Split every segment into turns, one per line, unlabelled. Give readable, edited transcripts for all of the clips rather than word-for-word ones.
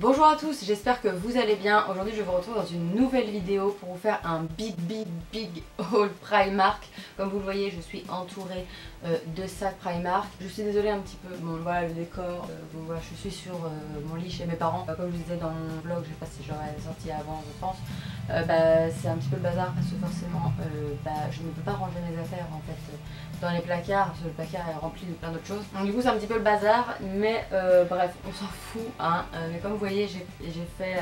Bonjour à tous, j'espère que vous allez bien. Aujourd'hui je vous retrouve dans une nouvelle vidéo pour vous faire un big haul Primark. Comme vous le voyez, je suis entourée de sacs Primark. Je suis désolée un petit peu, bon voilà le décor, bon, voilà, je suis sur mon lit chez mes parents. Comme je vous disais dans mon vlog, je sais pas si j'aurais sorti avant je pense, c'est un petit peu le bazar parce que forcément je ne peux pas ranger mes affaires en fait dans les placards parce que le placard est rempli de plein d'autres choses. Donc du coup c'est un petit peu le bazar, mais bref on s'en fout hein. Mais comme vous voyez j'ai fait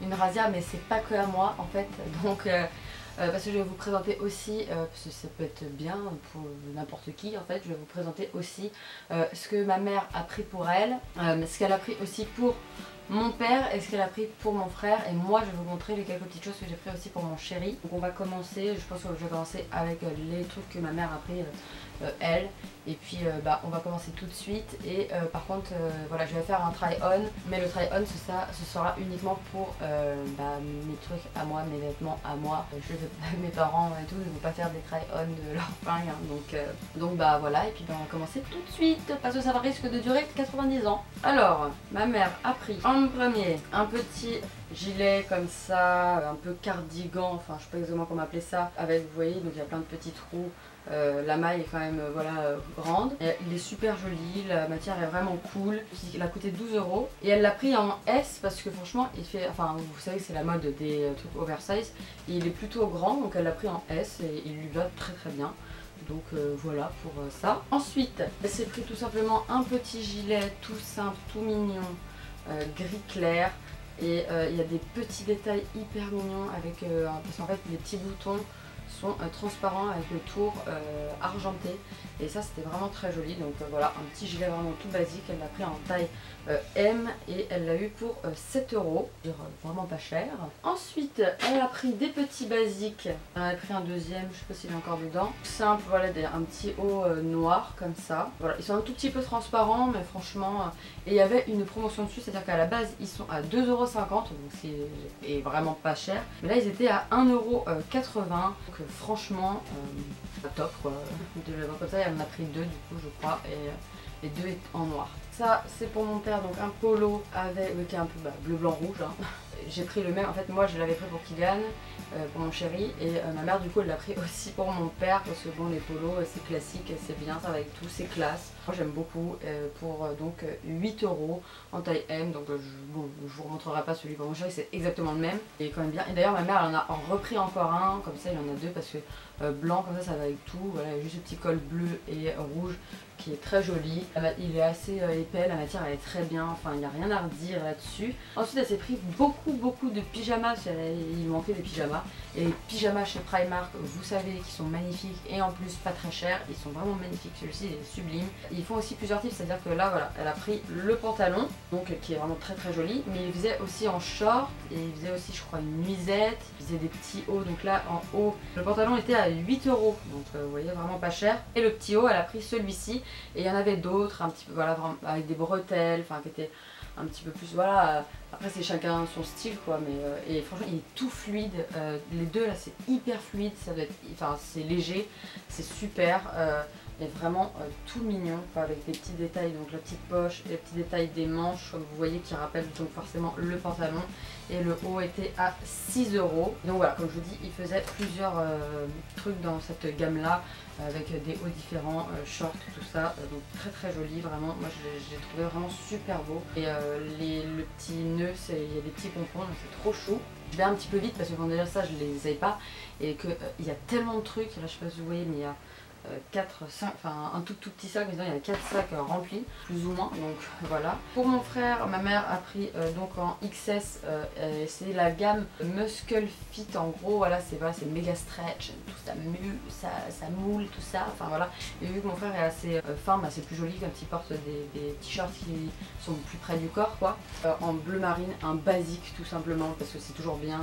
une razzia, mais c'est pas que à moi en fait, donc parce que je vais vous présenter aussi, parce que ça peut être bien pour n'importe qui en fait, je vais vous présenter aussi ce que ma mère a pris pour elle, ce qu'elle a pris aussi pour mon père et ce qu'elle a pris pour mon frère, et moi je vais vous montrer les quelques petites choses que j'ai pris aussi pour mon chéri. Donc on va commencer, je pense que je vais commencer avec les trucs que ma mère a pris elle, et puis on va commencer tout de suite. Et par contre voilà, je vais faire un try on, mais le try on ce sera uniquement pour mes trucs à moi, mes vêtements à moi. Je vais, mes parents et tout ne vont pas faire des try on de leur fringues hein. Donc voilà, et puis on va commencer tout de suite parce que ça risque de durer 90 ans. Alors ma mère a pris en premier un petit gilet comme ça, un peu cardigan, enfin je sais pas exactement comment appeler ça, avec vous voyez, donc il y a plein de petits trous. La maille est quand même grande, et il est super joli, la matière est vraiment cool. Il a coûté 12 € et elle l'a pris en S parce que franchement il fait, enfin vous savez c'est la mode des trucs oversize, et il est plutôt grand, donc elle l'a pris en S et il lui va très très bien. Donc voilà pour ça. Ensuite elle s'est pris tout simplement un petit gilet tout simple, tout mignon, gris clair, et il y a des petits détails hyper mignons avec parce qu'en fait les petits boutons sont transparents avec le tour argenté, et ça c'était vraiment très joli. Donc voilà, un petit gilet vraiment tout basique. Elle l'a pris en taille M et elle l'a eu pour 7 €, vraiment pas cher. Ensuite elle a pris des petits basiques, elle a pris un deuxième, je sais pas s'il est encore dedans, simple, voilà, un petit haut noir comme ça. Voilà, ils sont un tout petit peu transparents, mais franchement et il y avait une promotion dessus, c'est à dire qu'à la base ils sont à 2,50 €, donc c'est vraiment pas cher, mais là ils étaient à 1,80 €. Donc franchement top quoi, de l'avoir comme ça. Elle en a pris deux du coup je crois, et deux en noir. Ça c'est pour mon père, donc un polo avec qui est un peu bleu blanc rouge hein. J'ai pris le même, en fait moi je l'avais pris pour Kylian, pour mon chéri, et ma mère du coup elle l'a pris aussi pour mon père parce que bon les polos c'est classique, c'est bien, ça va avec tout, c'est classe. Moi j'aime beaucoup, pour donc 8 € en taille M. Donc je vous remontrerai pas celui pour mon chéri, c'est exactement le même, et quand même bien. Et d'ailleurs ma mère elle en a repris encore un, comme ça il en a deux parce que blanc comme ça va avec tout. Voilà, il y a juste ce petit col bleu et rouge qui est très joli. Il est assez épais, la matière elle est très bien, enfin il n'y a rien à redire là-dessus. Ensuite elle s'est pris beaucoup de pyjamas, il manquait des pyjamas. Et les pyjamas chez Primark, vous savez qu'ils sont magnifiques, et en plus pas très chers, ils sont vraiment magnifiques. Celui-ci il est sublime. Ils font aussi plusieurs types, c'est-à-dire que là voilà, elle a pris le pantalon, donc qui est vraiment très joli, mais il faisait aussi en short, et il faisait aussi je crois une nuisette, il faisait des petits hauts. Donc là en haut, le pantalon était à 8 €, donc vous voyez vraiment pas cher. Et le petit haut elle a pris celui-ci, et il y en avait d'autres un petit peu voilà, vraiment, avec des bretelles, enfin qui étaient un petit peu plus voilà, après c'est chacun son style quoi, mais et franchement il est tout fluide, les deux là c'est hyper fluide, ça doit être, enfin c'est léger, c'est super, et vraiment tout mignon quoi, avec des petits détails, donc la petite poche et les petits détails des manches comme vous voyez qui rappellent donc forcément le pantalon. Et le haut était à 6 €. Donc voilà, comme je vous dis, il faisait plusieurs trucs dans cette gamme là, avec des hauts différents, shorts, tout ça, donc très joli, vraiment. Moi j'ai trouvé vraiment super beau. Et le petit nœud, il y a des petits pompons, donc c'est trop chou. Je vais un petit peu vite parce que quand déjà ça je les ai pas, et que il y a tellement de trucs. Là je sais pas si vous voyez, mais il y a 4, 5, enfin un tout petit sac, mais il y a 4 sacs remplis, plus ou moins, donc voilà. Pour mon frère, ma mère a pris donc en XS, c'est la gamme Muscle Fit, en gros, voilà, c'est méga stretch, tout ça mule, ça moule, tout ça, enfin voilà. Et vu que mon frère est assez fin, c'est plus joli quand il porte des t-shirts qui sont plus près du corps, quoi. En bleu marine, un basique tout simplement, parce que c'est toujours bien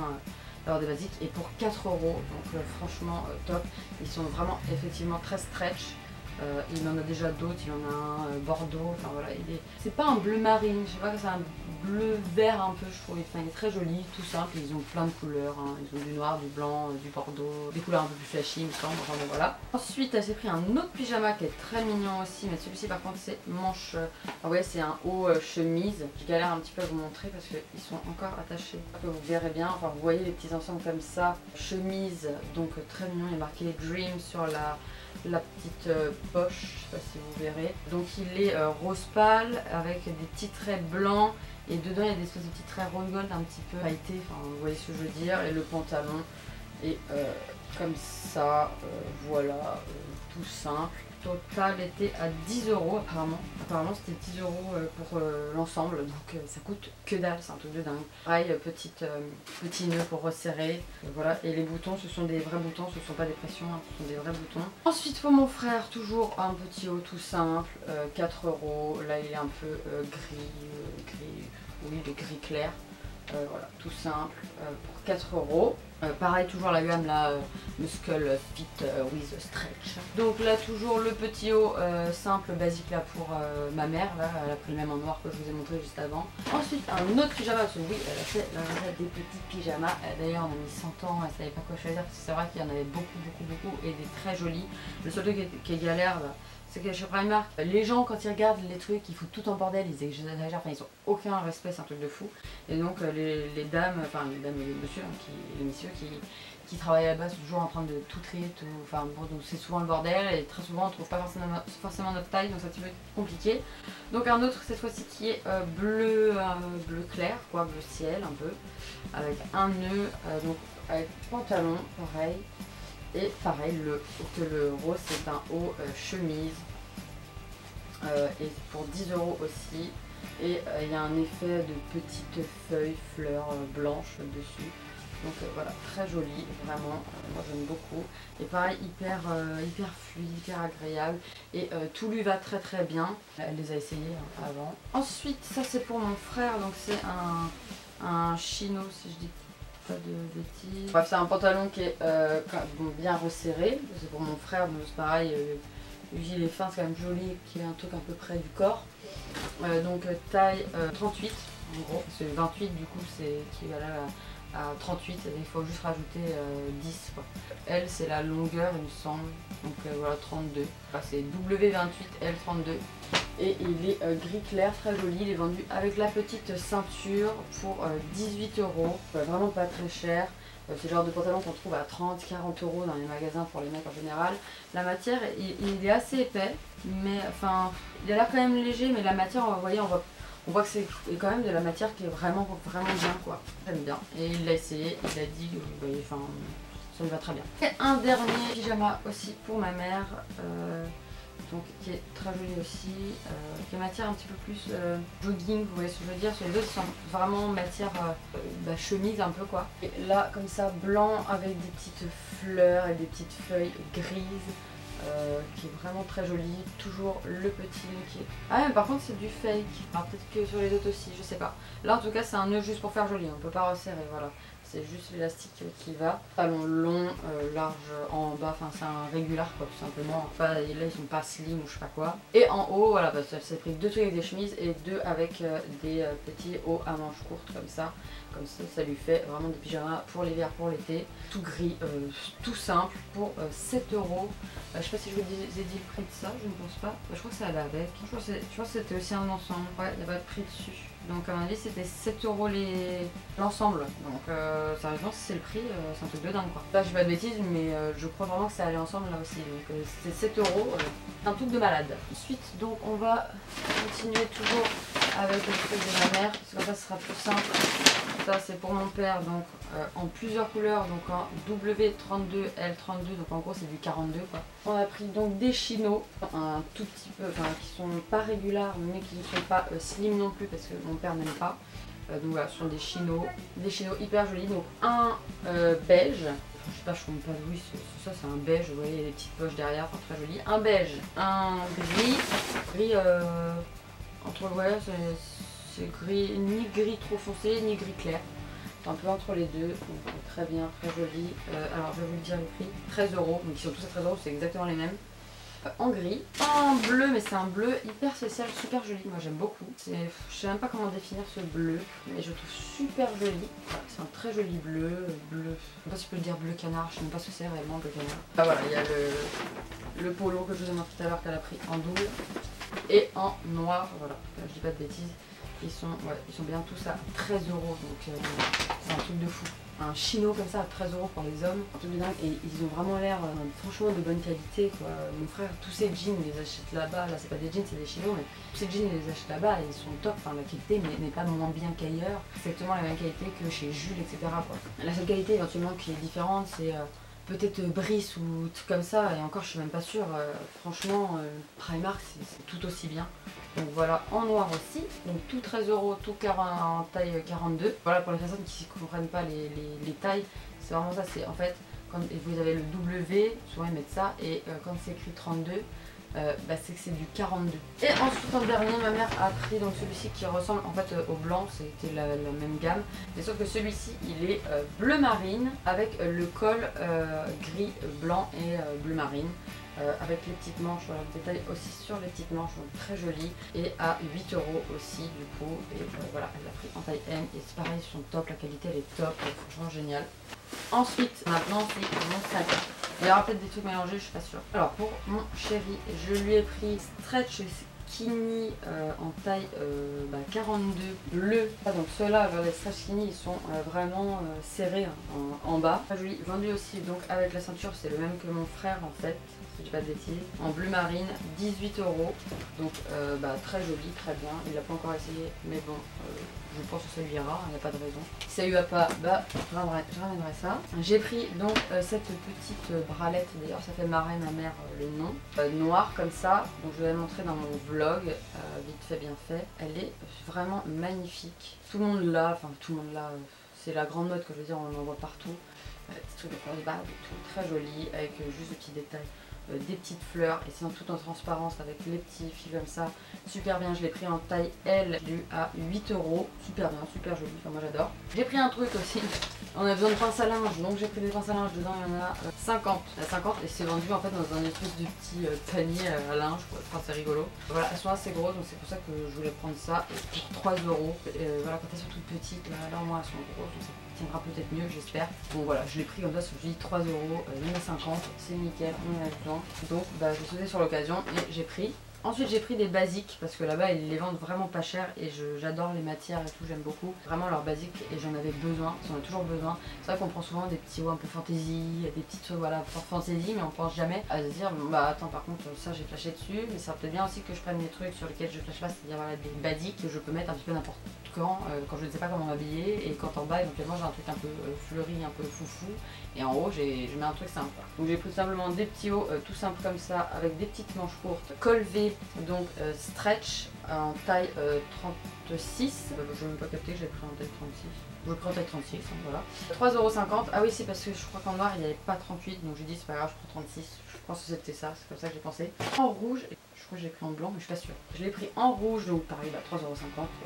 d'avoir des basiques, et pour 4 €, donc franchement top. Ils sont vraiment effectivement très stretch, Il en a déjà d'autres, il en a un bordeaux, enfin voilà, c'est pas un bleu marine, je sais pas, c'est un bleu vert un peu, je trouve. Enfin, il est très joli, tout simple, ils ont plein de couleurs, hein. Ils ont du noir, du blanc, du bordeaux, des couleurs un peu plus flashy, il me semble, enfin bon voilà. Ensuite, elle s'est pris un autre pyjama qui est très mignon aussi, mais celui-ci par contre c'est manche, ouais, c'est un haut chemise. Je galère un petit peu à vous montrer parce qu'ils sont encore attachés. Que vous verrez bien, enfin vous voyez les petits ensembles comme ça, chemise, donc très mignon, il est marqué Dream sur la petite poche, je sais pas si vous verrez. Donc il est rose pâle avec des petits traits blancs et dedans il y a des espèces de petits traits rose gold un petit peu pailletés, enfin vous voyez ce que je veux dire. Et le pantalon est comme ça, voilà, tout simple. Total était à 10 € apparemment. Apparemment c'était 10 € pour l'ensemble, donc ça coûte que dalle, c'est un truc de dingue. Pareil, petit nœud pour resserrer, voilà. Et les boutons, ce sont des vrais boutons, ce ne sont pas des pressions, hein, ce sont des vrais boutons. Ensuite pour mon frère, toujours un petit haut tout simple, 4 €. Là il est un peu oui, de gris clair. Voilà, tout simple, pour 4 €. Pareil, toujours la gamme là, Muscle Fit with Stretch. Donc là, toujours le petit haut simple, basique là pour ma mère. Là, elle a pris le même en noir que je vous ai montré juste avant. Ensuite, un autre pyjama, parce que oui, elle a fait la recette des petits pyjamas. D'ailleurs, on a mis 100 ans, elle savait pas quoi choisir, parce que c'est vrai qu'il y en avait beaucoup, et des très jolis. Le seul truc qui est galère, là, c'est que chez Primark, les gens quand ils regardent les trucs, ils foutent tout en bordel, ils exagèrent, enfin ils ont aucun respect, c'est un truc de fou. Et donc les dames, enfin les dames et les messieurs, hein, les messieurs qui travaillent là-bas sont toujours en train de tout trier, enfin bon, donc c'est souvent le bordel et très souvent on ne trouve pas forcément notre taille, donc c'est un petit peu compliqué. Donc un autre cette fois-ci qui est bleu clair, quoi, bleu ciel un peu, avec un nœud, donc avec pantalon, pareil. Et pareil, le rose c'est un haut chemise et pour 10 € aussi. Et il y a un effet de petites feuilles, fleurs blanches dessus. Donc voilà, très joli, vraiment, moi j'aime beaucoup. Et pareil, hyper fluide, hyper agréable. Et tout lui va très bien. Elle les a essayés avant. Ensuite, ça c'est pour mon frère, donc c'est un chino si je dis pas de bêtises. Bref, c'est un pantalon qui est bien resserré. C'est pour mon frère, donc c'est pareil, le gilet fin, c'est quand même joli, qui est un truc à peu près du corps. Donc taille 38 en gros, c'est 28 du coup c'est équivalent à 38, il faut juste rajouter 10 quoi. Elle c'est la longueur il me semble, donc voilà 32. Enfin, c'est W28 L32 et il est gris clair, très joli, il est vendu avec la petite ceinture pour 18 €, vraiment pas très cher. C'est le genre de pantalon qu'on trouve à 30-40 € dans les magasins pour les mecs en général. La matière, il est assez épais, mais enfin, il a l'air quand même léger, mais la matière, vous voyez, on voit que c'est quand même de la matière qui est vraiment bien quoi. J'aime bien. Et il l'a essayé, il a dit, vous voyez, enfin, ça lui va très bien. Et un dernier pyjama aussi pour ma mère. Donc qui est très joli aussi, qui est matière un petit peu plus jogging, vous voyez ce que je veux dire. Sur les autres ils sont vraiment matière chemise un peu quoi. Et là comme ça blanc avec des petites fleurs et des petites feuilles grises, qui est vraiment très joli. Toujours le petit nœud qui est... Ah mais par contre c'est du fake, alors peut-être que sur les autres aussi, je sais pas. Là en tout cas c'est un nœud juste pour faire joli, on peut pas resserrer, voilà. C'est juste l'élastique qui va. Talon long, large en bas, enfin c'est un régular quoi tout simplement. Enfin, là ils sont pas slim ou je sais pas quoi. Et en haut, voilà, parce que ça pris 2 trucs avec des chemises et 2 avec des petits hauts à manches courtes comme ça. Comme ça lui fait vraiment des pyjamas pour l'hiver, pour l'été. Tout gris, tout simple, pour 7 €. Je sais pas si je vous ai dit le prix de ça, je ne pense pas. Je crois que ça allait avec. Je crois que c'était aussi un ensemble. Ouais, il n'y a pas de prix dessus. Donc à mon avis c'était 7 € l'ensemble. Donc sérieusement si c'est le prix, c'est un truc de dingue quoi. Là je dis pas de bêtises mais je crois vraiment que ça allait ensemble là aussi. Donc c'est 7 €, un truc de malade. Ensuite donc on va continuer toujours avec le truc de ma mère, parce que comme ça ce sera plus simple. Ça c'est pour mon père, donc en plusieurs couleurs, donc en W32, L32, donc en gros c'est du 42 quoi. On a pris donc des chinos, un tout petit peu, enfin qui sont pas régulars mais qui ne sont pas slim non plus parce que mon père n'aime pas. Donc voilà, ce sont des chinos hyper jolis, donc un beige, je sais pas, je compte pas de oui, ça c'est un beige, vous voyez les petites poches derrière, enfin très joli. Un beige, un gris entre, voilà, c'est gris, ni gris trop foncé, ni gris clair. C'est un peu entre les deux, donc très bien, très joli. Alors je vais vous le dire le prix, 13 €, donc ils sont tous à 13 €, c'est exactement les mêmes. en gris, en bleu, mais c'est un bleu hyper spécial, super joli. Moi j'aime beaucoup. Je sais même pas comment définir ce bleu, mais je le trouve super joli. Voilà, c'est un très joli bleu. Je sais pas si je peux le dire bleu canard, je sais même pas ce que c'est réellement bleu canard. Ah voilà, il y a le polo que je vous ai montré tout à l'heure qu'elle a pris en double et en noir. Voilà, je dis pas de bêtises. Ils sont bien tous à 13 €, donc c'est un truc de fou. Un chino comme ça à 13 € pour les hommes, un truc de dingue, et ils ont vraiment l'air franchement de bonne qualité quoi. Mon frère, tous ses jeans il les achète là-bas, là c'est pas des jeans c'est des chinos, mais tous ces jeans il les achète là-bas et ils sont top, enfin la qualité n'est pas moins bien qu'ailleurs, c'est exactement la même qualité que chez Jules etc quoi. La seule qualité éventuellement qui est différente c'est peut-être Brice ou tout comme ça, et encore je suis même pas sûre, franchement Primark c'est tout aussi bien. Donc voilà, en noir aussi, donc tout 13 €, tout en taille 42. Voilà pour les personnes qui ne comprennent pas les tailles, c'est vraiment ça, c'est en fait, quand vous avez le W, souvent ils mettent ça, et quand c'est écrit 32, c'est que c'est du 42. Et ensuite en dernier, ma mère a pris donc celui-ci qui ressemble en fait au blanc, c'était la même gamme, mais sauf que celui-ci il est bleu marine avec le col gris, blanc et bleu marine. Avec les petites manches, voilà, le détail aussi sur les petites manches, donc très joli, et à 8 € aussi du coup, et voilà, elle l'a pris en taille M, et c'est pareil, ils sont top, la qualité elle est top, franchement génial. Ensuite, maintenant c'est mon sac. Il y aura peut-être des trucs mélangés, je suis pas sûre. Alors pour mon chéri, je lui ai pris Stretch Skinny en taille 42 bleu. Donc ceux-là, les Stretch Skinny, ils sont vraiment serrés en bas. Je lui ai vendu aussi donc avec la ceinture, c'est le même que mon frère en fait. Si je dis pas de bêtises, en bleu marine, 18 €, donc très joli, très bien, il l'a pas encore essayé, mais bon, je pense que ça lui ira, il n'y a pas de raison. Si ça lui va pas, je ramènerai ça. J'ai pris donc cette petite bralette, d'ailleurs ça fait marrer ma mère le nom, noire comme ça, donc je vais la montrer dans mon vlog, vite fait bien fait. Elle est vraiment magnifique, tout le monde l'a, c'est la grande mode que je veux dire, on en voit partout. Petit truc de crossbar et tout, très joli, avec juste des petits détails. Des petites fleurs et sinon tout en transparence avec les petits fils comme ça, super bien. Je l'ai pris en taille L, du à 8 €, super bien, super joli, enfin moi j'adore. J'ai pris un truc aussi, on a besoin de pince à linge, donc j'ai pris des pinces à linge, dedans il y en a 50, et c'est vendu en fait dans un espèce de petit panier à linge quoi. Enfin c'est rigolo. Voilà, elles sont assez grosses donc c'est pour ça que je voulais prendre ça, et pour 3 €. Voilà, quand elles sont toutes petites, là au moins elles sont grosses, donc ça tiendra peut-être mieux j'espère. Bon voilà, je l'ai pris comme ça, je dis 3 €, il y en a 50, c'est nickel, on en a besoin. Donc je sautais sur l'occasion et j'ai pris. Ensuite j'ai pris des basiques parce que là-bas ils les vendent vraiment pas cher et j'adore les matières et tout, j'aime beaucoup. Vraiment leurs basiques et j'en avais besoin, j'en ai toujours besoin. C'est vrai qu'on prend souvent des petits hauts un peu fantasy, des petits trucs voilà fantasy, mais on pense jamais à se dire attends par contre ça j'ai flashé dessus, mais ça peut-être bien aussi que je prenne des trucs sur lesquels je flash pas, c'est-à-dire voilà, des basiques que je peux mettre un petit peu n'importe quand je ne sais pas comment m'habiller, et quand en bas éventuellement j'ai un truc un peu fleuri, un peu foufou, et en haut je mets un truc simple. Donc j'ai pris simplement des petits hauts tout simples comme ça avec des petites manches courtes, col V, donc stretch en taille 36, je n'ai même pas capté que j'ai pris en taille 36. Je prends en taille 36, hein, voilà. 3,50 €. Ah oui, c'est parce que je crois qu'en noir il n'y avait pas 38, donc j'ai dit c'est pas grave, je prends 36. Je pense que c'était ça, c'est comme ça que j'ai pensé. En rouge, je crois que j'ai pris en blanc, mais je suis pas sûre. Je l'ai pris en rouge, donc pareil, 3,50 €,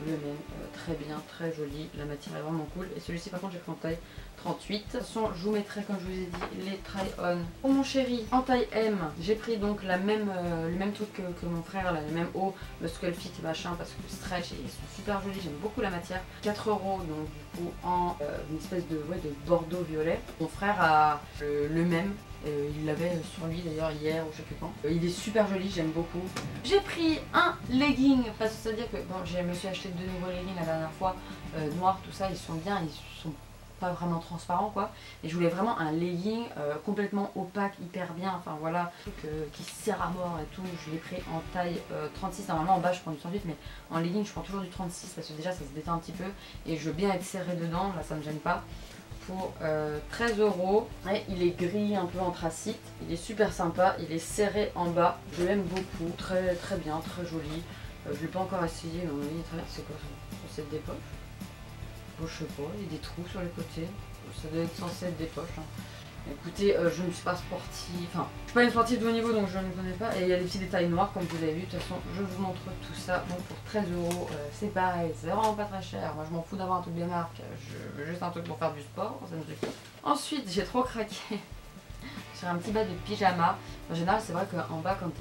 le même, très bien, très joli. La matière est vraiment cool. Et celui-ci, par contre, j'ai pris en taille 38. De toute façon, je vous mettrai, comme je vous ai dit, les try-on. Pour mon chéri, en taille M, j'ai pris donc le même truc que mon frère, là, le même haut, le Skull Fit machin, parce que le stretch, ils sont super jolis, j'aime beaucoup la matière. 4 €, donc du coup, en une espèce de bordeaux violet. Mon frère a le même. Il l'avait sur lui d'ailleurs hier ou je sais plus quand. Il est super joli, j'aime beaucoup. J'ai pris un legging, parce que c'est-à-dire que bon, je me suis acheté 2 nouveaux leggings la dernière fois, noirs, tout ça, ils sont bien, ils sont pas vraiment transparents quoi. Et je voulais vraiment un legging complètement opaque, hyper bien, enfin voilà, qui serre à mort et tout. Je l'ai pris en taille 36, normalement en bas je prends du 38, mais en legging je prends toujours du 36 parce que déjà ça se détend un petit peu et je veux bien être serré dedans, là ça me gêne pas. Pour 13 €. Et il est gris un peu anthracite, il est super sympa, il est serré en bas, je l'aime beaucoup, très très bien, très joli. Je l'ai pas encore essayé, mais il est très bien. C'est quoi ça? C'est des poches? Bon, je sais pas, il y a des trous sur les côtés, ça doit être censé être des poches. Hein. Écoutez, je ne suis pas sportive, enfin, je suis pas une sportive de haut niveau donc je ne connais pas. Et il y a des petits détails noirs comme vous avez vu, de toute façon je vous montre tout ça. Donc pour 13 €, c'est pareil, c'est vraiment pas très cher. Moi je m'en fous d'avoir un truc de marque, je veux juste un truc pour faire du sport, ça me suffit. Ensuite j'ai trop craqué sur un petit bas de pyjama. En général, c'est vrai qu'en bas, quand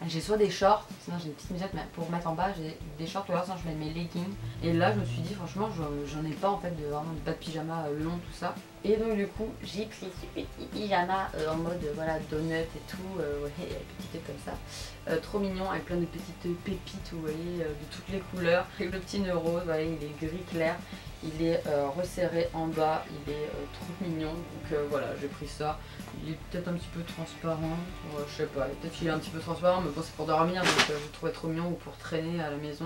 j'ai soit des shorts, sinon j'ai des petites misettes pour mettre en bas, j'ai des shorts ou alors sinon je mets mes leggings. Et là, je me suis dit, franchement, j'en ai pas en fait de vraiment de bas de pyjama long, tout ça. Et donc, du coup, j'ai pris ce petit pyjama en mode voilà, donut et tout, ouais, petit comme ça. Trop mignon, avec plein de petites pépites, vous voyez, de toutes les couleurs. Et le petit nœud rose, voilà, il est gris clair. Il est resserré en bas, il est trop mignon, donc voilà, j'ai pris ça. Il est peut-être un petit peu transparent, je sais pas, peut-être qu'il est un petit peu transparent, mais bon c'est pour dormir, donc je le trouvais trop mignon, ou pour traîner à la maison.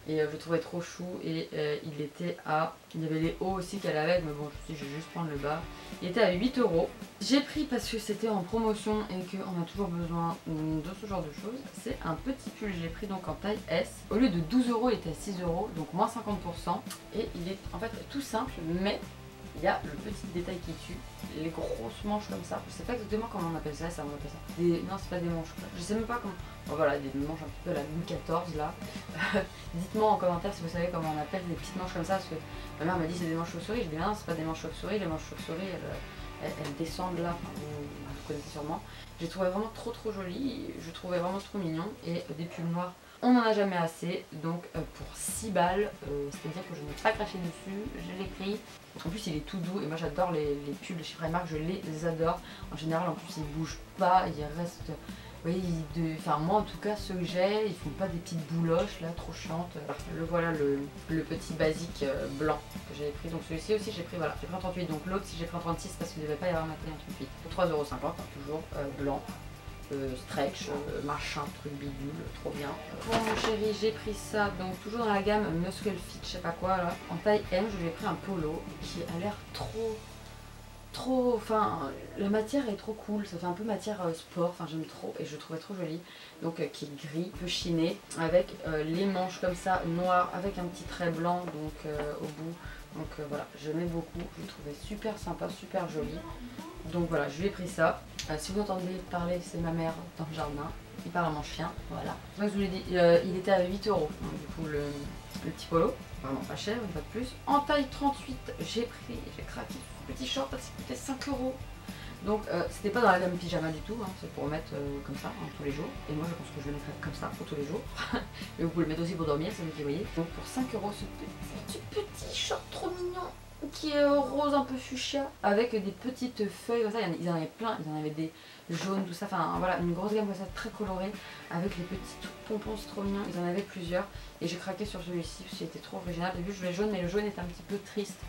Et je le trouvais trop chou, et il était à... Il y avait les hauts aussi qu'elle avait, mais bon je me suis dit je vais juste prendre le bas. Il était à 8 €. J'ai pris parce que c'était en promotion et qu'on a toujours besoin de ce genre de choses. C'est un petit pull, j'ai pris donc en taille S. Au lieu de 12 €, il était à 6 €, donc moins 50%. Et il est en fait tout simple, mais il y a le petit détail qui tue, les grosses manches comme ça. Je sais pas exactement comment on appelle ça, on appelle ça. Non, c'est pas des manches, je sais même pas comment. Bon, voilà, des manches un petit peu à la Louis XIV là. Dites-moi en commentaire si vous savez comment on appelle des petites manches comme ça, parce que ma mère m'a dit c'est des manches chauves-souris. Je dis non, c'est pas des manches chauves-souris, les manches chauves-souris elles descendent là, enfin, vous connaissez sûrement. J'ai trouvé vraiment trop joli, je trouvais vraiment trop mignon, et des pulls noirs. On n'en a jamais assez, donc pour 6 balles, c'est-à-dire que je n'ai pas craché dessus, je l'ai pris. En plus il est tout doux et moi j'adore les pulls de chez Primark, je les adore. En général en plus ils bougent pas, ils restent... Oui, enfin moi en tout cas ceux que j'ai, ils font pas des petites bouloches là trop chiantes. Le voilà le petit basique blanc que j'avais pris. Donc celui-ci aussi j'ai pris, voilà, j'ai pris en 38. Donc l'autre si j'ai pris en 36 parce qu'il ne devait pas y avoir ma taille en 38. Pour 3,50 €, hein, toujours blanc. Stretch, machin, truc bidule, trop bien. Pour mon chéri, j'ai pris ça, donc toujours dans la gamme Muscle Fit, je sais pas quoi là. En taille M, je lui ai pris un polo qui a l'air enfin, la matière est trop cool, ça fait un peu matière sport, enfin j'aime trop et je le trouvais trop joli. Donc qui est gris, un peu chiné, avec les manches comme ça, noires, avec un petit trait blanc donc au bout. Donc voilà, j'aimais beaucoup, je le trouvais super sympa, super joli. Donc voilà, je lui ai pris ça. Si vous entendez parler, c'est ma mère dans le jardin. Il parle à mon chien, voilà. Comme je vous l'ai dit, il était à 8 €. Donc, du coup, le petit polo, vraiment pas cher, une fois de plus. En taille 38, j'ai craqué ce petit short parce qu'il coûtait 5 €. Donc c'était pas dans la gamme pyjama du tout, hein, c'est pour mettre comme ça hein, tous les jours. Et moi je pense que je le mettrai comme ça pour tous les jours. Mais vous pouvez le mettre aussi pour dormir, c'est vous qui voyez. Donc pour 5 € ce petit short trop mignon qui est rose un peu fuchsia avec des petites feuilles comme ça. Ils en avaient plein, ils en avaient des jaunes, tout ça. Enfin voilà, une grosse gamme comme ça très colorée avec les petits pompons, c'est trop mignon. Ils en avaient plusieurs et j'ai craqué sur celui-ci parce qu'il était trop original. Au début je voulais jaune mais le jaune était un petit peu triste.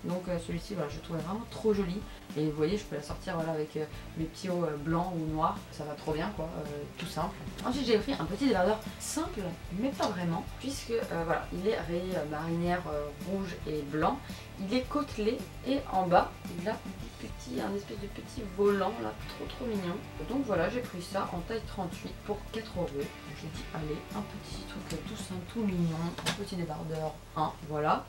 Donc celui-ci, voilà, je le trouvais vraiment trop joli. Et vous voyez, je peux la sortir voilà, avec mes petits hauts blancs ou noirs. Ça va trop bien, quoi, tout simple. Ensuite, j'ai pris un petit débardeur simple, mais pas vraiment. Puisque, voilà, il est rayé marinière rouge et blanc. Il est côtelé et en bas, il a un espèce de petit volant, là, trop mignon. Donc voilà, j'ai pris ça en taille 38 pour 4 €. J'ai dit, allez, un petit truc tout simple, tout mignon. Un petit débardeur, hein, voilà.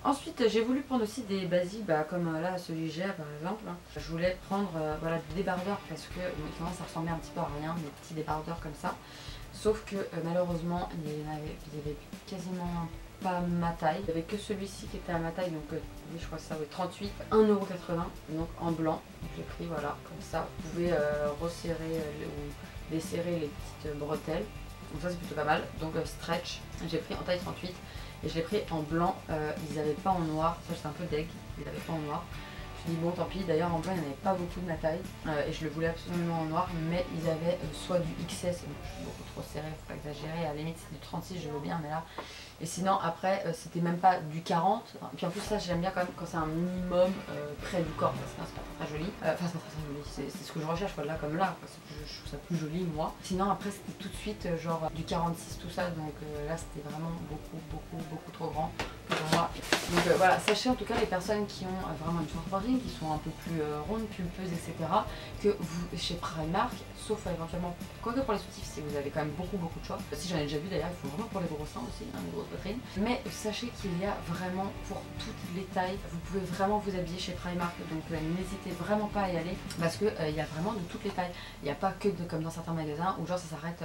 Ensuite, j'ai voulu prendre aussi des basiques, comme là celui que j'ai par exemple. Je voulais prendre voilà, des débardeurs parce que bon, ça ressemblait un petit peu à rien, des petits débardeurs comme ça. Sauf que malheureusement, il y avait quasiment pas ma taille. Il n'y avait que celui-ci qui était à ma taille, donc je crois que ça vaut 38, 1,80 €, donc en blanc. J'ai pris voilà, comme ça. Vous pouvez resserrer ou desserrer les petites bretelles. Donc ça c'est plutôt pas mal. Donc stretch, j'ai pris en taille 38. Et je l'ai pris en blanc, ils n'avaient pas en noir, ça j'étais un peu deg, ils n'avaient pas en noir. Je me suis dit bon tant pis, d'ailleurs en blanc il n'y en avait pas beaucoup de ma taille et je le voulais absolument en noir, mais ils avaient soit du XS, donc je suis beaucoup trop serrée, faut pas exagérer, à la limite c'est du 36 je veux bien, mais là... Et sinon après c'était même pas du 40, et puis en plus ça j'aime bien quand même quand c'est un minimum près du corps, parce que c'est pas très joli, enfin c'est pas très joli, c'est ce que je recherche quoi, là comme là, parce que je trouve ça plus joli moi. Sinon après c'était tout de suite genre du 46 tout ça, donc là c'était vraiment beaucoup trop grand pour moi. Donc voilà, sachez en tout cas les personnes qui ont vraiment une poitrine, qui sont un peu plus rondes, pulpeuses, etc. que vous chez Primark, sauf éventuellement, quoique pour les soutifs si vous avez quand même beaucoup de choix. Si j'en ai déjà vu d'ailleurs, il faut vraiment pour les gros seins aussi, hein, les grosses poitrines. Mais sachez qu'il y a vraiment pour toutes les tailles, vous pouvez vraiment vous habiller chez Primark, donc n'hésitez vraiment pas à y aller parce que il y a vraiment de toutes les tailles. Il n'y a pas que comme dans certains magasins où genre ça s'arrête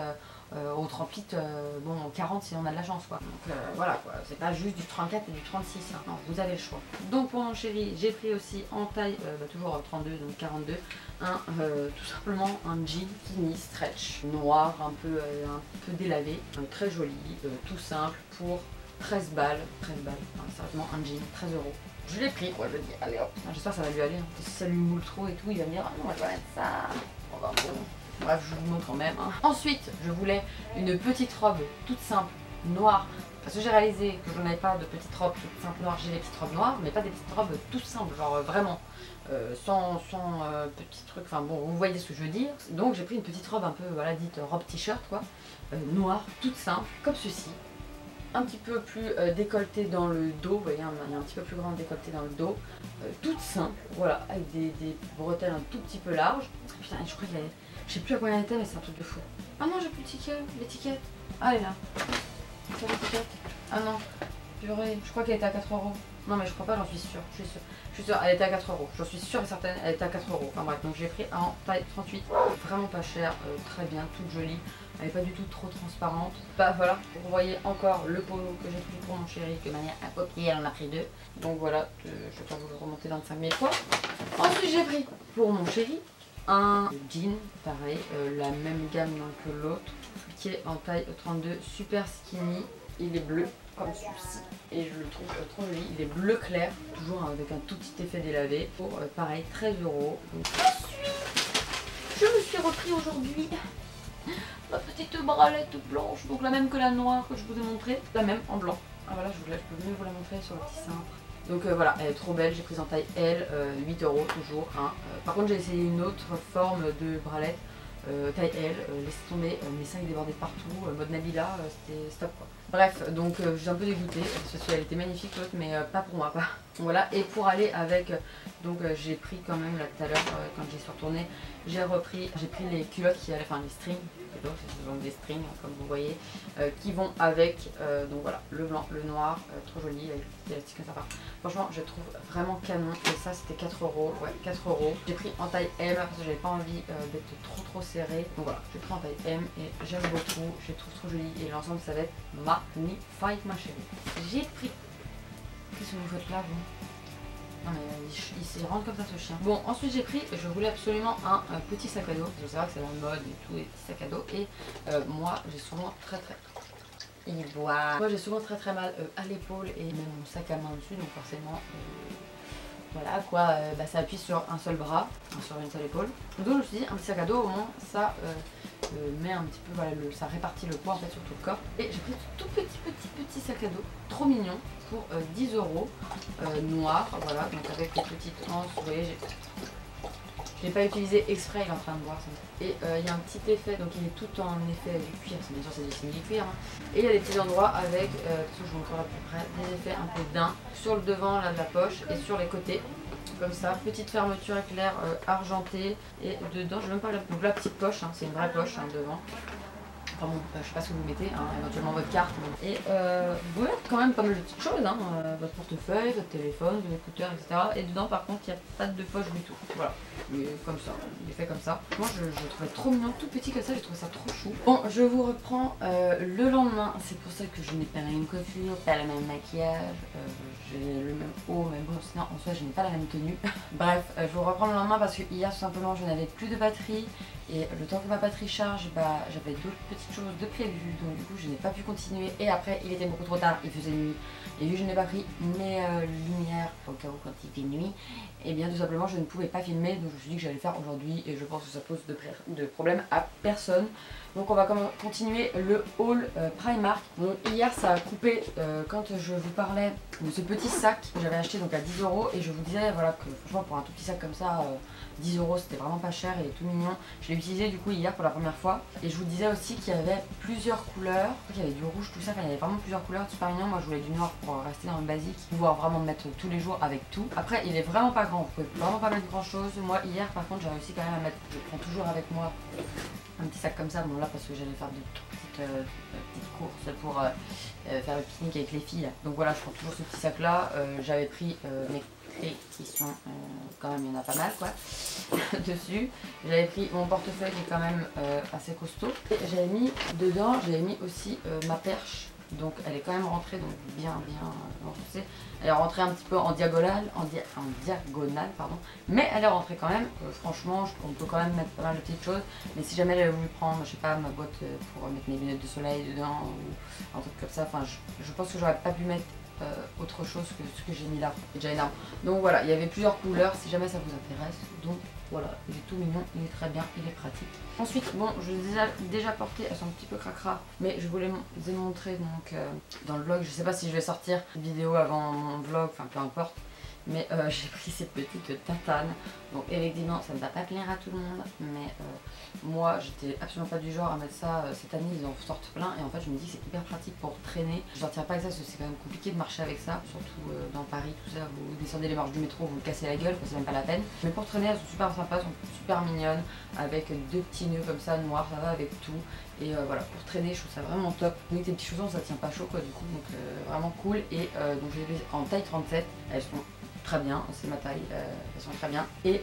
au 38, bon 40 si on a de la chance quoi. Donc voilà quoi, c'est pas juste du 34 et du 36, hein. Non, vous avez le choix. Donc pour mon chéri, j'ai pris aussi en taille, toujours 32, donc 42, tout simplement un jean skinny stretch, noir, un peu délavé, très joli, tout simple, pour 13 balles, sérieusement un jean, 13 euros. Je l'ai pris quoi, je dis allez hop, j'espère que ça va lui aller, hein. Si ça lui moule trop et tout, il va me dire ah non, je vais mettre ça. Oh, bah, bon. Bref, je vous montre quand même, hein. Ensuite, je voulais une petite robe toute simple, noire, parce que j'ai réalisé que je n'avais pas de petite robe toute simple noire, j'ai des petites robes noires, mais pas des petites robes toutes simples, genre vraiment, sans petits trucs, enfin bon, vous voyez ce que je veux dire. Donc j'ai pris une petite robe un peu, voilà, dite robe t-shirt quoi, noire, toute simple, comme ceci. Un petit peu plus décolleté dans le dos, vous voyez, il y a un petit peu plus grand décolleté dans le dos, toute simple, voilà, avec des bretelles un tout petit peu larges. Putain, je crois qu'il y avait, je sais plus à combien elle était, mais c'est un truc de fou. Ah non, j'ai plus l'étiquette. Ah, elle est là. C'est l'étiquette. Ah non, purée, je crois qu'elle était à 4 euros. Non, mais je crois pas, j'en suis sûre. Je suis sûre, elle était à 4 euros. J'en suis sûre et certaine, elle était à 4 euros. Enfin bref, donc j'ai pris en taille 38. Vraiment pas cher, très bien, toute jolie. Elle n'est pas du tout trop transparente. Bah voilà, vous voyez encore le polo que j'ai pris pour mon chéri, que de manière à copier, elle en a pris 2. Donc voilà, je vais pas vous le remonter 25 000 fois. Ensuite, j'ai pris pour mon chéri un jean, pareil, la même gamme que l'autre, qui est en taille 32, super skinny. Il est bleu, comme celui-ci, et je le trouve trop joli. Il est bleu clair, toujours avec un tout petit effet délavé, pour pareil 13 euros. Donc, je me suis repris aujourd'hui ma petite bralette blanche, donc la même que la noire que je vous ai montré, la même en blanc. Ah voilà, je peux mieux vous la montrer sur le petit cintre. Donc voilà, elle est trop belle, j'ai prise en taille L, 8 euros toujours. Hein. Par contre j'ai essayé une autre forme de bralette, taille L, laissez tomber, mes seins débordaient de partout, mode Nabila, c'était stop quoi. Bref, donc je suis un peu dégoûtée, parce qu'elle était magnifique l'autre, mais pas pour moi pas. Voilà, et pour aller avec, donc j'ai pris quand même là tout à l'heure, quand j'y suis retournée, j'ai pris les culottes qui allaient, enfin les strings, ce sont des strings comme vous voyez, qui vont avec, donc voilà, le blanc, le noir, trop joli, avec des élastiques comme ça part. Franchement, je trouve vraiment canon, et ça c'était 4 euros, ouais, 4 euros. J'ai pris en taille M, parce que j'avais pas envie d'être trop serré, donc voilà, j'ai pris en taille M, et j'aime beaucoup, je les trouve trop joli, et l'ensemble ça va être magnifique ma chérie. J'ai pris, qu'est-ce que vous faites là vous? Non mais il rentre comme ça ce chien. Bon, ensuite j'ai pris, je voulais absolument un petit sac à dos. Je sais que c'est la mode et tout, les petits sacs à dos. Et moi j'ai souvent moi j'ai souvent très mal à l'épaule et même mon sac à main dessus, donc forcément voilà quoi, ça appuie sur un seul bras, sur une seule épaule. Donc je me suis dit un petit sac à dos, au moins ça met un petit peu, voilà, ça répartit le poids en fait sur tout le corps. Et j'ai pris tout petit sac à dos, trop mignon, pour 10 euros, noir, voilà, donc avec des petites anses, vous voyez, je l'ai pas utilisé exprès, il est en train de boire ça. Et il y a un petit effet, donc il est tout en effet du cuir, bien sûr c'est du simili-cuir, hein. Et il y a des petits endroits avec, je vous montre à peu près, des effets un peu d'un, sur le devant là, de la poche et sur les côtés. Comme ça, petite fermeture éclair argentée, et dedans, je ne vais même pas donc la petite poche, hein, c'est une vraie poche hein, devant. Enfin bon, je sais pas ce que vous mettez, hein, éventuellement votre carte. Et vous pouvez mettre quand même pas mal de petites choses, hein, votre portefeuille, votre téléphone, vos écouteurs, etc. Et dedans par contre il n'y a pas de poche du tout. Voilà, mais comme ça, il est fait comme ça. Moi je le trouvais trop mignon, tout petit comme ça, j'ai trouvé ça trop chou. Bon, je vous reprends le lendemain, c'est pour ça que je n'ai pas la même coiffure, pas le même maquillage, j'ai le même haut, mais bon sinon en soi je n'ai pas la même tenue. Bref, je vous reprends le lendemain parce que hier tout simplement je n'avais plus de batterie. Et le temps que ma batterie charge, j'avais d'autres petites choses de prévues, donc du coup je n'ai pas pu continuer. Et après il était beaucoup trop tard, il faisait nuit. Et vu que je n'ai pas pris mes lumières au cas où quand il fait nuit, et bien tout simplement je ne pouvais pas filmer, donc je me suis dit que j'allais le faire aujourd'hui et je pense que ça pose de problème à personne. Donc on va continuer le haul Primark. Donc hier ça a coupé quand je vous parlais de ce petit sac que j'avais acheté donc à 10 euros, et je vous disais voilà que franchement pour un tout petit sac comme ça 10 euros c'était vraiment pas cher et tout mignon. Je l'ai utilisé du coup hier pour la première fois, et je vous disais aussi qu'il y avait plusieurs couleurs, il y avait du rouge, tout ça, enfin, il y avait vraiment plusieurs couleurs super mignon. Moi je voulais du noir pour rester dans le basique, pouvoir vraiment me mettre tous les jours avec tout. Après il est vraiment pas grand, vous pouvez vraiment pas mettre grand chose. Moi hier par contre j'ai réussi quand même à mettre, je prends toujours avec moi un petit sac comme ça, bon là parce que j'allais faire de petites courses pour faire le pique-nique avec les filles. Donc voilà, je prends toujours ce petit sac là. J'avais pris mes et qui sont quand même, il y en a pas mal quoi dessus. J'avais pris mon portefeuille qui est quand même assez costaud. Et j'avais mis dedans, j'avais mis aussi ma perche. Donc elle est quand même rentrée, donc bien renforcée. Elle est rentrée un petit peu en diagonale, pardon. Mais elle est rentrée quand même. Franchement, on peut quand même mettre pas mal de petites choses. Mais si jamais j'avais voulu prendre, je sais pas, ma boîte pour mettre mes lunettes de soleil dedans ou un truc comme ça, enfin je pense que j'aurais pas pu mettre autre chose que ce que j'ai mis là. C'est déjà énorme. Donc voilà, il y avait plusieurs couleurs si jamais ça vous intéresse. Donc voilà, il est tout mignon, il est très bien, il est pratique. Ensuite, bon, je les ai déjà portées, elles sont un petit peu cracra, mais je voulais les montrer donc dans le vlog. Je sais pas si je vais sortir une vidéo avant mon vlog, enfin peu importe. Mais j'ai pris ces petites tatanes. Donc effectivement ça ne va pas plaire à tout le monde. Mais moi j'étais absolument pas du genre à mettre ça. Cette année ils en sortent plein. Et en fait je me dis que c'est hyper pratique pour traîner. Je ne retiens pas avec ça parce que c'est quand même compliqué de marcher avec ça. Surtout dans Paris, tout ça. Vous descendez les marches du métro, vous vous cassez la gueule, c'est même pas la peine. Mais pour traîner elles sont super sympas, elles sont super mignonnes. Avec deux petits nœuds comme ça noirs, ça va avec tout. Et voilà, pour traîner je trouve ça vraiment top. Avec tes petits chaussons ça tient pas chaud quoi du coup. Donc vraiment cool. Et donc je les ai en taille 37. Elles sont très bien, c'est ma taille, elles sont très bien. Et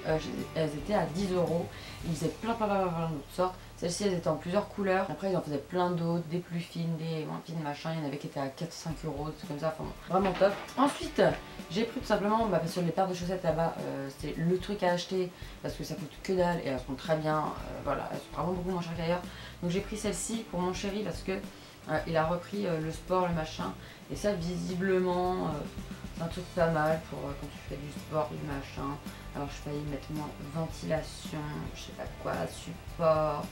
elles étaient à 10 €. Ils faisaient plein d'autres sortes. Celles-ci elles étaient en plusieurs couleurs. Après ils en faisaient plein d'autres, des plus fines, des moins fines, machin. Il y en avait qui étaient à 4-5 €, c'est comme ça, enfin vraiment top. Ensuite, j'ai pris tout simplement, parce que les paires de chaussettes là-bas, c'est le truc à acheter parce que ça coûte que dalle et elles sont très bien. Voilà, elles sont vraiment beaucoup moins chères qu'ailleurs. Donc j'ai pris celle-ci pour mon chéri parce que il a repris le sport, le machin. Et ça visiblement... c'est un truc pas mal pour quand tu fais du sport, du machin. Alors je vais y mettre moins ventilation, je sais pas quoi, support,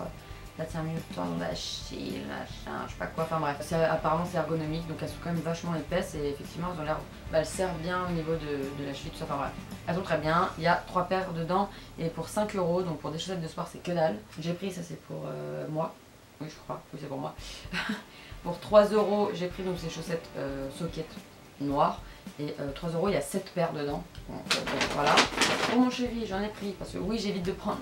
ça tient mieux le tendon d'Achille, machin, je sais pas quoi, enfin bref. Apparemment c'est ergonomique, donc elles sont quand même vachement épaisses et effectivement elles ont l'air, elles servent bien au niveau de la cheville, tout ça, enfin bref. Elles sont très bien, il y a 3 paires dedans et pour 5 €, donc pour des chaussettes de sport c'est que dalle. J'ai pris, ça c'est pour moi, oui je crois, oui c'est pour moi. Pour 3 € j'ai pris donc ces chaussettes socket noires. Et 3 €, il y a 7 paires dedans. Donc, voilà. Pour mon chéri, j'en ai pris parce que oui, j'évite de prendre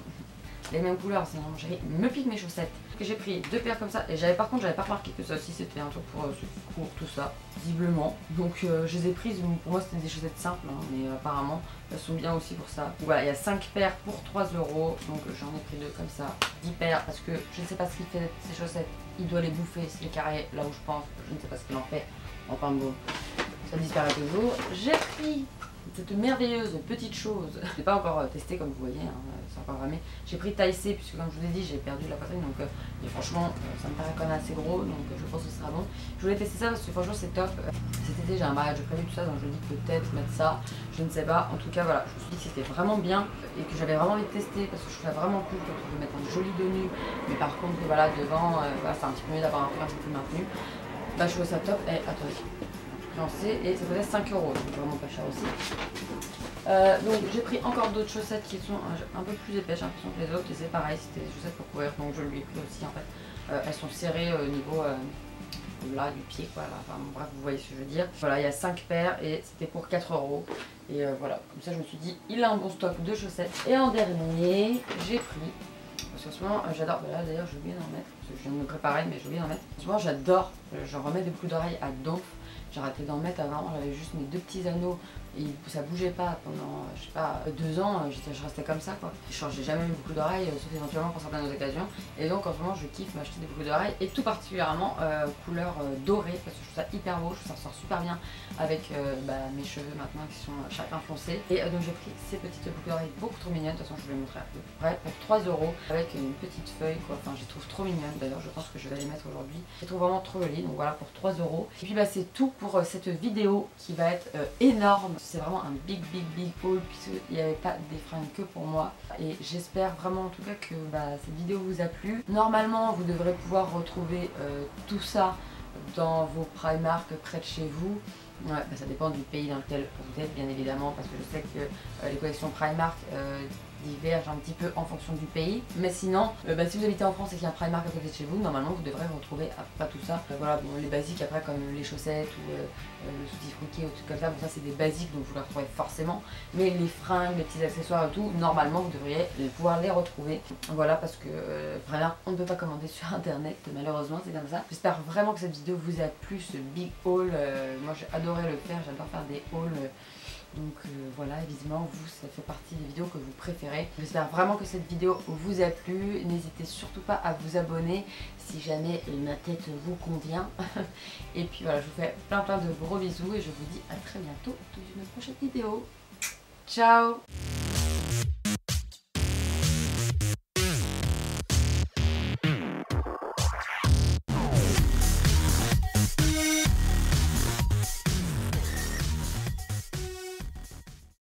les mêmes couleurs, sinon mon chéri me pique mes chaussettes. J'ai pris 2 paires comme ça. Et par contre, j'avais pas remarqué que ça aussi c'était un truc pour ce court, tout ça, visiblement. Donc je les ai prises. Pour moi, c'était des chaussettes simples, hein, mais apparemment, elles sont bien aussi pour ça. Donc, voilà, il y a 5 paires pour 3 €. Donc j'en ai pris 2 comme ça. 10 paires parce que je ne sais pas ce qu'il fait de ces chaussettes. Il doit les bouffer, c'est les carrés là où je pense. Je ne sais pas ce qu'il en fait. Enfin bon. Ça disparaît toujours. J'ai pris cette merveilleuse petite chose. Je n'ai pas encore testé comme vous voyez, hein, c'est encore ramé. J'ai pris taille C puisque comme je vous ai dit j'ai perdu la poitrine donc et franchement ça me paraît quand même assez gros donc je pense que ce sera bon. Je voulais tester ça parce que franchement c'est top. Cet été j'ai un mariage prévu tout ça donc je me dis peut-être mettre ça, je ne sais pas. En tout cas voilà, je me suis dit que c'était vraiment bien et que j'avais vraiment envie de tester parce que je trouve ça vraiment cool quand on peut mettre un joli dos nu. Mais par contre voilà devant voilà, c'est un petit peu mieux d'avoir un truc un peu plus maintenu. Bah je trouve ça top. Et attendez. Et ça faisait 5 €, donc vraiment pas cher aussi. Donc j'ai pris encore d'autres chaussettes qui sont un peu plus épaisses, j'ai l'impression que les autres, et c'est pareil, c'était des chaussettes pour courir, donc je lui ai pris aussi en fait. Elles sont serrées au niveau là du pied quoi, là. Enfin bref vous voyez ce que je veux dire. Voilà, il y a 5 paires et c'était pour 4 €. Et voilà, comme ça je me suis dit, il a un bon stock de chaussettes. Et en dernier, j'ai pris, parce qu'en ce moment j'adore, bah là d'ailleurs j'ai oublié d'en mettre, parce que je viens de me préparer mais j'ai oublié d'en mettre. En ce moment j'adore, j'en remets des boucles d'oreilles à donf. J'ai arrêté d'en mettre avant, j'avais juste mes 2 petits anneaux et ça bougeait pas pendant, je sais pas, 2 ans, je restais comme ça quoi. Je changeais jamais mes boucles d'oreilles, sauf éventuellement pour certaines occasions. Et donc en ce moment je kiffe m'acheter des boucles d'oreilles et tout particulièrement couleur dorée parce que je trouve ça hyper beau, je trouve que ça ressort super bien avec mes cheveux maintenant qui sont chacun foncés. Et donc j'ai pris ces petites boucles d'oreilles beaucoup trop mignonnes, de toute façon je vous les montrer à peu près, pour 3 € avec une petite feuille quoi, enfin je les trouve trop mignonnes d'ailleurs, je pense que je vais les mettre aujourd'hui. Je les trouve vraiment trop jolies, donc voilà pour 3 €. Et puis c'est tout pour cette vidéo qui va être énorme. C'est vraiment un big haul puisqu'il n'y avait pas des fringues que pour moi. Et j'espère vraiment en tout cas que cette vidéo vous a plu. Normalement vous devrez pouvoir retrouver tout ça dans vos Primark près de chez vous. Ouais, ça dépend du pays dans lequel vous êtes bien évidemment parce que je sais que les collections Primark divergent un petit peu en fonction du pays. Mais sinon, si vous habitez en France et qu'il y a un Primark à côté de chez vous, normalement vous devrez retrouver pas tout ça. Voilà, bon, les basiques après comme les chaussettes ou le soutif friqué ou tout comme ça, bon, ça c'est des basiques donc vous les retrouvez forcément. Mais les fringues, les petits accessoires et tout, normalement vous devriez pouvoir les retrouver. Voilà parce que Primark on ne peut pas commander sur internet, malheureusement c'est comme ça. J'espère vraiment que cette vidéo vous a plu, ce big haul. Moi j'ai adoré le faire, j'adore faire des hauls. Donc voilà, évidemment vous, ça fait partie des vidéos que vous préférez. J'espère vraiment que cette vidéo vous a plu. N'hésitez surtout pas à vous abonner si jamais ma tête vous convient. Et puis voilà, je vous fais plein de gros bisous et je vous dis à très bientôt dans une prochaine vidéo. Ciao!